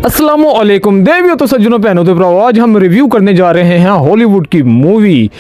अस्सलामुअलैकुम देवियों तो सज्जनों बहनों तो भराओ, आज हम रिव्यू करने जा रहे हैं हॉलीवुड की मूवी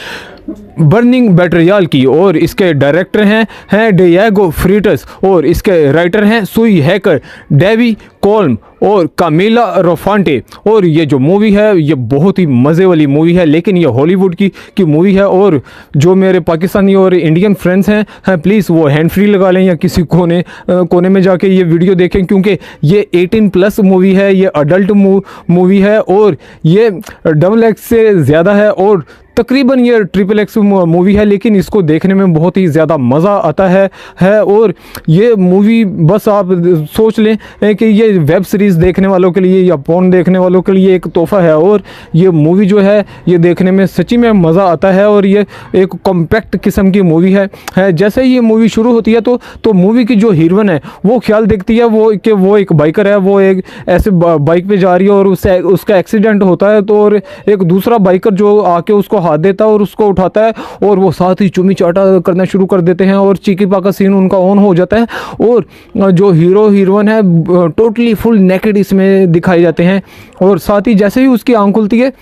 बर्निंग बैटरियल की। और इसके डायरेक्टर हैं डिएगो फ्रीटस और इसके राइटर हैं सुई हैकर, डेवी कॉल्म और कामिला रोफांटे। और ये जो मूवी है ये बहुत ही मज़े वाली मूवी है, लेकिन ये हॉलीवुड की मूवी है। और जो मेरे पाकिस्तानी और इंडियन फ्रेंड्स हैं प्लीज़ वो हैंड फ्री लगा लें या किसी कोने में जाके ये वीडियो देखें, क्योंकि ये 18+ मूवी है, ये अडल्ट मूवी है और ये XX से ज़्यादा है और तकरीबन ये XXX मूवी है, लेकिन इसको देखने में बहुत ही ज़्यादा मज़ा आता है। और ये मूवी बस आप सोच लें कि ये वेब सीरीज़ देखने वालों के लिए या पोर्न देखने वालों के लिए एक तोहफ़ा है। और ये मूवी जो है ये देखने में सच्ची में मज़ा आता है और ये एक कॉम्पैक्ट किस्म की मूवी है। जैसे ही ये मूवी शुरू होती है तो मूवी की जो हीरोइन है वो ख्याल देखती है वो एक बाइकर है, वो एक ऐसे बाइक पे जा रही है और उसका एक्सीडेंट होता है। तो और एक दूसरा बाइकर जो आके उसको हाथ देता है और उसको उठाता है और वो साथ ही चुमी चाटा करना शुरू कर देते हैं और चीकी पाका सीन उनका ऑन हो जाता है। और जो हीरोइन है टोटली फुल नेकेड इसमें दिखाए जाते हैं। और साथ ही जैसे ही उसकी आंख खुलती है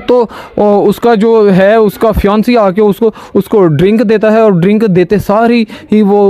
तो उसका जो है उसका फियांसी आके उसको ड्रिंक देता है और ड्रिंक देते सार ही वो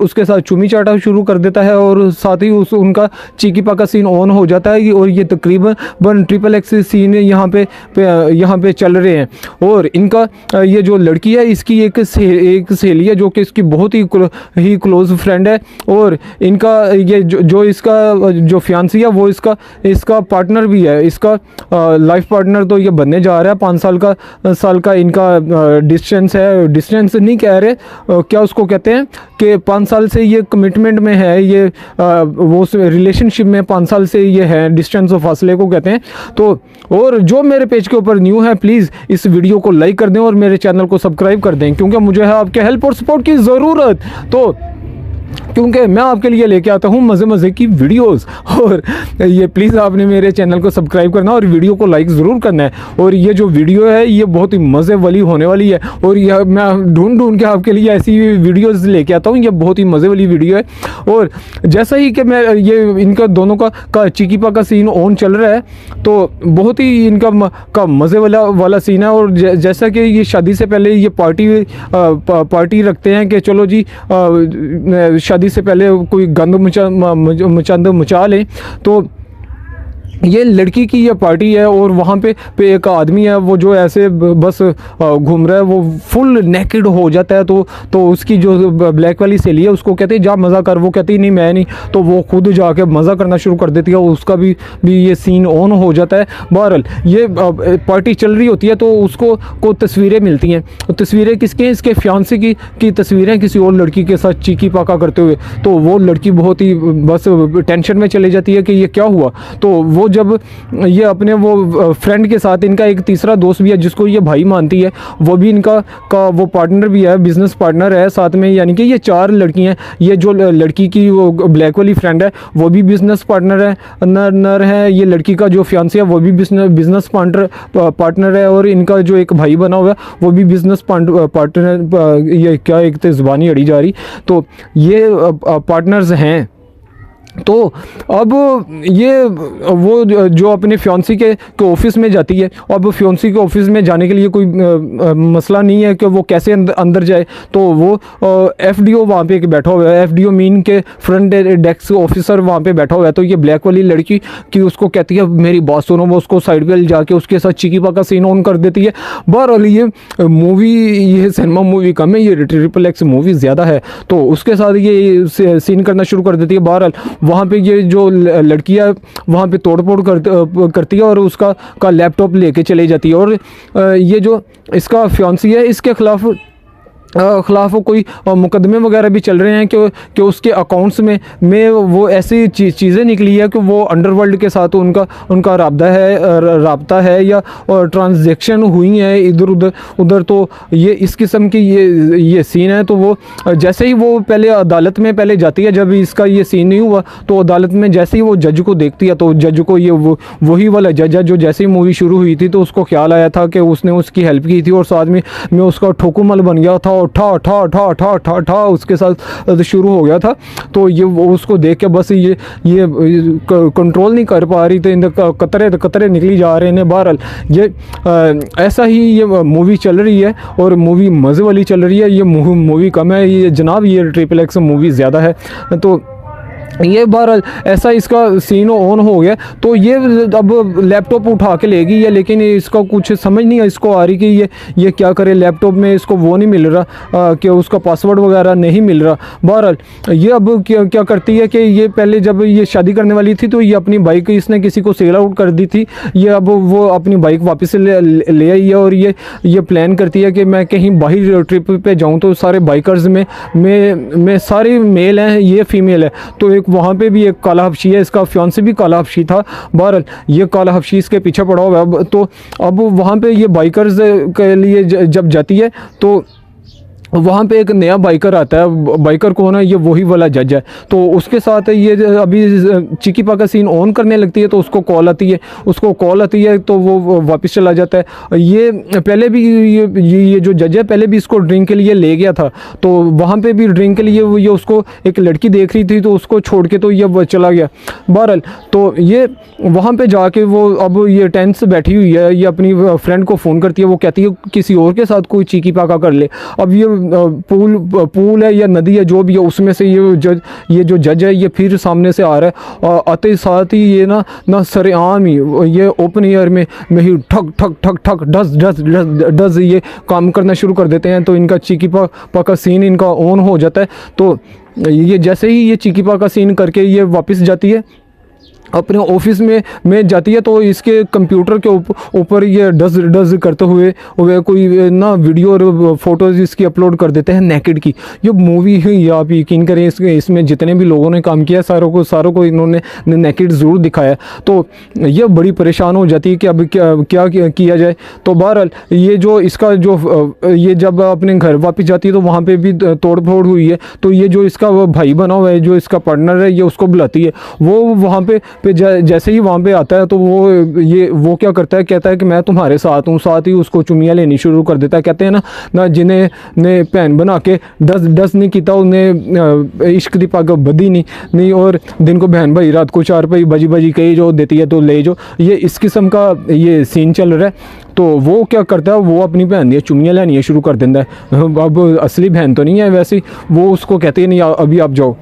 उसके साथ चुमी चाटा शुरू कर देता है और साथ ही उनका चीकी पाका सीन ऑन हो जाता है। और ये तकरीबन XXX सीन यहाँ पे चल रहे हैं। और इनका ये जो लड़की है इसकी एक सहेली है जो कि इसकी बहुत ही क्लोज फ्रेंड है। और इनका ये जो इसका जो फियांसी है वो इसका पार्टनर भी है, इसका लाइफ पार्टनर। तो ये बनने जा रहा है 5 साल का इनका डिस्टेंस है, डिस्टेंस नहीं कह रहे क्या उसको कहते हैं कि 5 साल से ये कमिटमेंट में है, ये वो रिलेशनशिप में 5 साल से ये है, डिस्टेंस ऑफ फासले को कहते हैं। तो और जो मेरे पेज के ऊपर न्यू है प्लीज़ इस वीडियो को लाइक कर दें और मेरे चैनल को सब्सक्राइब कर दें, क्योंकि मुझे है आपके हेल्प और सपोर्ट की ज़रूरत। तो क्योंकि मैं आपके लिए लेके आता हूँ मज़े की वीडियोस। और ये प्लीज़ आपने मेरे चैनल को सब्सक्राइब करना और वीडियो को लाइक ज़रूर करना है। और ये जो वीडियो है ये बहुत ही मज़े वाली होने वाली है और यह मैं ढूंढ के आपके लिए ऐसी वीडियोस लेके आता हूँ। ये बहुत ही मज़े वाली वीडियो है। और जैसा ही कि मैं ये इनका दोनों का चिकीपा का सीन ऑन चल रहा है तो बहुत ही इनका मज़े वाला सीन है। और जैसा कि ये शादी से पहले ये पार्टी रखते हैं कि चलो जी शादी से पहले कोई गंद मचा लें। तो ये लड़की की ये पार्टी है और वहाँ पे एक आदमी है वो जो ऐसे बस घूम रहा है, वो फुल नेकेड हो जाता है। तो उसकी जो ब्लैक वाली सहेली है उसको कहते हैं जा मज़ा कर, वो कहती नहीं मैं नहीं, तो वो खुद जाके मज़ा करना शुरू कर देती है। उसका भी ये सीन ऑन हो जाता है। बहरहाल ये पार्टी चल रही होती है तो उसको तस्वीरें मिलती हैं। तो तस्वीरें किसके हैं? इसके फियांसे की तस्वीरें किसी और लड़की के साथ चीकी पाका करते हुए। तो वो लड़की बहुत ही बस टेंशन में चली जाती है कि ये क्या हुआ। तो वो जब ये अपने वो फ्रेंड के साथ, इनका एक तीसरा दोस्त भी है जिसको ये भाई मानती है, वो भी इनका वो पार्टनर भी है, बिजनेस पार्टनर है साथ में। यानी कि ये 4 लड़कियां हैं। ये जो लड़की की वो ब्लैक वाली फ्रेंड है वो भी बिजनेस पार्टनर है। ये लड़की का जो फियांसी है वो भी बिजनेस पार्टनर है। और इनका जो एक भाई बना हुआ है वो भी बिजनेस पार्टनर, ये क्या एक तो ज़ुबानी अड़ी जा रही। तो ये पार्टनर्स हैं। तो अब ये वो जो अपने फियांसी के ऑफिस में जाती है। अब फियांसी के ऑफिस में जाने के लिए कोई मसला नहीं है कि वो कैसे अंदर जाए। तो वो FDO वहाँ पे बैठा हुआ है, FDO मीन के फ्रंट डेस्क ऑफिसर वहाँ पे बैठा हुआ है। तो ये ब्लैक वाली लड़की की उसको कहती है मेरी बात सुनो, वो उसको साइड पे जाके उसके साथ चिकीपा का सीन ऑन कर देती है। बहरहाल ये सिनेमा मूवी कम है, ये XXX मूवी ज़्यादा है। तो उसके साथ ये सीन करना शुरू कर देती है। बहरहाल वहाँ पे ये जो लड़की है वहाँ पे तोड़फोड़ करती है और उसका लैपटॉप लेके चली जाती है। और ये जो इसका फियांसी है इसके खिलाफ कोई मुकदमे वगैरह भी चल रहे हैं कि उसके अकाउंट्स में वो ऐसी चीज़ें निकली है कि वो अंडरवर्ल्ड के साथ उनका राब्ता है या ट्रांजैक्शन हुई है इधर उधर। तो ये इस किस्म की ये सीन है। तो वो जैसे ही वो पहले अदालत में पहले जाती है, जब इसका ये सीन नहीं हुआ तो अदालत में जैसे ही वो जज को देखती है तो जज को ये वही वाला जज है जो जैसे ही मूवी शुरू हुई थी तो उसको ख्याल आया था कि उसने उसकी हेल्प की थी और साथ में उसका ठोकुमल बन गया था और ठा ठा ठा ठा ठा ठा उसके साथ शुरू हो गया था। तो ये वो उसको देख के बस ये कंट्रोल नहीं कर पा रही, तो इन कतरे कतरे निकली जा रहे हैं। बहरहाल ये ऐसा ही ये मूवी चल रही है और मूवी मज़े वाली चल रही है। ये मूवी कम है ये जनाब, ये XXX मूवी ज़्यादा है। तो ये बहरहाल ऐसा इसका सीन ऑन हो गया, तो ये अब लैपटॉप उठा के लेगी है, लेकिन इसका कुछ समझ नहीं है इसको आ रही कि ये क्या करे। लैपटॉप में इसको वो नहीं मिल रहा कि उसका पासवर्ड वगैरह नहीं मिल रहा। बहरहाल ये अब क्या करती है कि ये पहले जब ये शादी करने वाली थी तो ये अपनी बाइक इसने किसी को सेल आउट कर दी थी। ये अब वो अपनी बाइक वापस से ले आई है और ये प्लान करती है कि मैं कहीं बाहर ट्रिप पे जाऊँ तो सारे बाइकर्स में सारे मेल हैं, ये फीमेल है। तो एक वहाँ पे भी एक काला हफ्शी है, इसका फियांसे भी काला हफ्शी था। बहरहाल ये काला हफ्शी इसके पीछे पड़ा हुआ है। अब वहाँ पे ये बाइकर्स के लिए जब जाती है तो वहाँ पे एक नया बाइकर आता है। बाइकर कौन है? ये वही वाला जज है। तो उसके साथ ये अभी चिकीपा का सीन ऑन करने लगती है तो उसको कॉल आती है तो वो वापस चला जाता है। ये पहले भी ये जो जज है पहले भी इसको ड्रिंक के लिए ले गया था, तो वहाँ पे भी ड्रिंक के लिए ये उसको एक लड़की देख रही थी तो उसको छोड़ के तो ये चला गया। बहरहाल तो ये वहाँ पे जाके वो अब ये टेंट से बैठी हुई है, ये अपनी फ्रेंड को फ़ोन करती है। वो कहती है किसी और के साथ कोई चिकीपा का कर ले। अब ये पूल है या नदी है जो भी है, उसमें से ये जो जज है ये फिर सामने से आ रहा है। आते साथ ही ये ना सरेआम ही ये ओपन एयर में ही ठक ठक ठक ठक डस डस डस डस ये काम करना शुरू कर देते हैं। तो इनका चिकीपा का सीन इनका ऑन हो जाता है। तो ये जैसे ही ये चिकीपा का सीन करके ये वापस जाती है अपने ऑफिस में जाती है, तो इसके कंप्यूटर के ऊपर ये डज करते हुए कोई ना वीडियो और फोटोज़ इसकी अपलोड कर देते हैं नेकेड की। ये मूवी है, आप यकीन करें इसमें जितने भी लोगों ने काम किया सारों को इन्होंने नेकेड ज़रूर दिखाया। तो ये बड़ी परेशान हो जाती है कि अब क्या किया जाए। तो बहरहाल ये जो इसका ये जब अपने घर वापस जाती है तो वहाँ पर भी तोड़ फोड़ हुई है। तो ये जो इसका भाई बना हुआ है, जो इसका पार्टनर है, ये उसको बुलाती है। वो वहाँ पे जैसे ही वहाँ पे आता है तो वो क्या करता है, कहता है कि मैं तुम्हारे साथ हूँ। साथ ही उसको चुमियाँ लेनी शुरू कर देता है। कहते हैं ना जिन्हें ने भैन बना के डस नहीं किया उन्हें इश्क दी पग बदी नहीं और दिन को बहन भाई रात को 4 रुपये बजी कही जो देती है तो ले जो। ये इस किस्म का ये सीन चल रहा है। तो वो क्या करता है, वो अपनी बहन दी चुमियाँ लेनी शुरू कर देता है। अब असली बहन तो नहीं है वैसे, वो उसको कहते हैं नहीं अभी आप जाओ।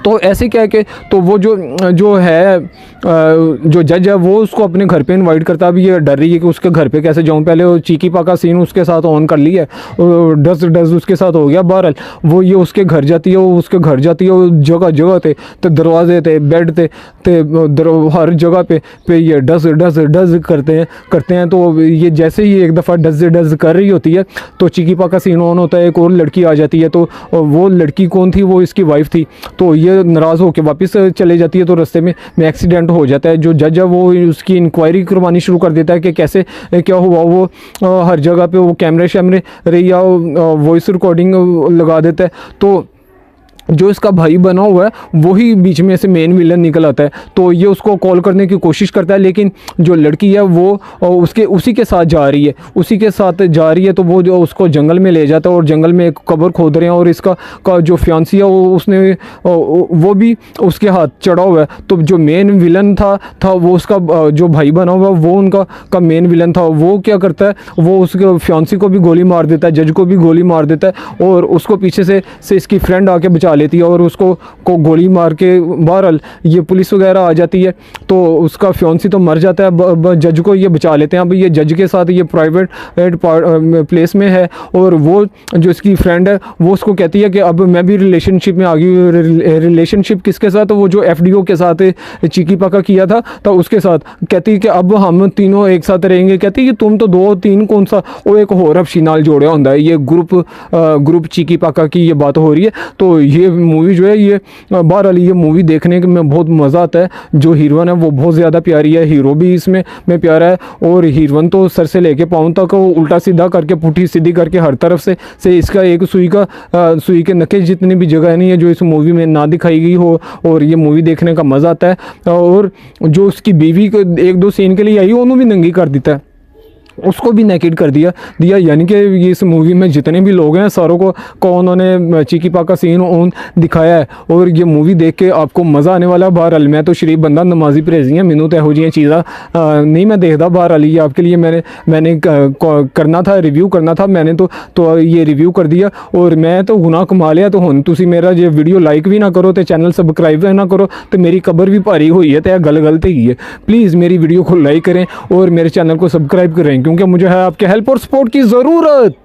तो ऐसे क्या के तो वो जो है जो जज है वो उसको अपने घर पे इनवाइट करता है। अभी ये डर रही है कि उसके घर पे कैसे जाऊं। पहले वो चिकीपा का सीन उसके साथ ऑन कर लिया, डस उसके साथ हो गया। बहरहाल वो ये उसके घर जाती है, वो जगह थे तो दरवाजे थे, बेड थे हर जगह पे ये डस करते हैं। तो ये जैसे ही एक दफ़ा डस कर रही होती है तो चिकीपा का सीन ऑन होता है। एक और लड़की आ जाती है। तो वो लड़की कौन थी? वो इसकी वाइफ थी। तो ये नाराज़ होकर वापस चले जाती है। तो रास्ते में एक्सीडेंट हो जाता है। जो जज है वो उसकी इंक्वायरी करवानी शुरू कर देता है कि कैसे क्या हुआ। वो हर जगह पे वो कैमरे या वॉइस रिकॉर्डिंग लगा देता है। तो जो इसका भाई बना हुआ है वही बीच में से मेन विलन निकल आता है। तो ये उसको कॉल करने की कोशिश करता है, लेकिन जो लड़की है वो उसी के साथ जा रही है। तो वो जो उसको जंगल में ले जाता है और जंगल में एक कब्र खोद रहे हैं और इसका जो फियांसी है वो भी उसके हाथ चढ़ा हुआ है। तो जो मेन विलन था वो उसका जो भाई बना हुआ वो उनका मेन विलन था। वो क्या करता है, वो उसके फियांसी को भी गोली मार देता है, जज को भी गोली मार देता है और उसको पीछे से इसकी फ्रेंड आके बचा लेती है और उसको गोली मार के। बहरहाल ये पुलिस वगैरह आ जाती है तो उसका फियांसी तो मर जाता है, जज को ये बचा लेते हैं। अब ये जज के साथ ये प्राइवेट प्लेस में है और वो जो इसकी फ्रेंड है वो उसको कहती है कि अब मैं भी रिलेशनशिप में आ गई। रिलेशनशिप किसके साथ? तो वो जो FDO के साथ चिकीपा का किया था तो उसके साथ। कहती है कि अब हम तीनों एक साथ रहेंगे। कहती है कि तुम तो 2-3 कौन सा, वो एक होर हफ्शी नाल जोड़िया होंदा है। ये ग्रुप चिकीपा का की ये बात हो रही है। तो ये मूवी जो है ये बहरहाल ये मूवी देखने में बहुत मज़ा आता है। जो हीरोइन है वो बहुत ज़्यादा प्यारी है, हीरो भी इसमें प्यारा है और हीरोइन तो सर से लेके पाँव तक वो उल्टा सीधा करके पुठी सीधी करके हर तरफ से इसका एक सुई के नके जितनी भी जगह नहीं है जो इस मूवी में ना दिखाई गई हो। और ये मूवी देखने का मज़ा आता है। और जो उसकी बीवी को 1-2 सीन के लिए आई उन्होंने भी नंगी कर देता है। उसको भी नेकेड कर दिया यानी कि इस मूवी में जितने भी लोग हैं सारों को उन्होंने चीकी पाका सीन ऑन दिखाया है। और ये मूवी देख के आपको मज़ा आने वाला है। बहरहाल मैं तो शरीफ बंदा नमाजी परहेजी हैं, मैनू तो यहो जी चीज़ा नहीं मैं देखता। बहरहाल ये आपके लिए मैंने करना था, रिव्यू करना था, मैंने तो ये रिव्यू कर दिया और मैं तो गुनाह कमा लिया। तो हुण तुसी मेरा जे वीडियो लाइक भी ना करो तो चैनल सबसक्राइब भी ना करो तो मेरी कबर भी भारी हुई है, तो यह गल गलत ही है। प्लीज़ मेरी वीडियो को लाइक करें और मेरे चैनल को सब्सक्राइब करें क्योंकि मुझे है आपके हेल्प और सपोर्ट की ज़रूरत।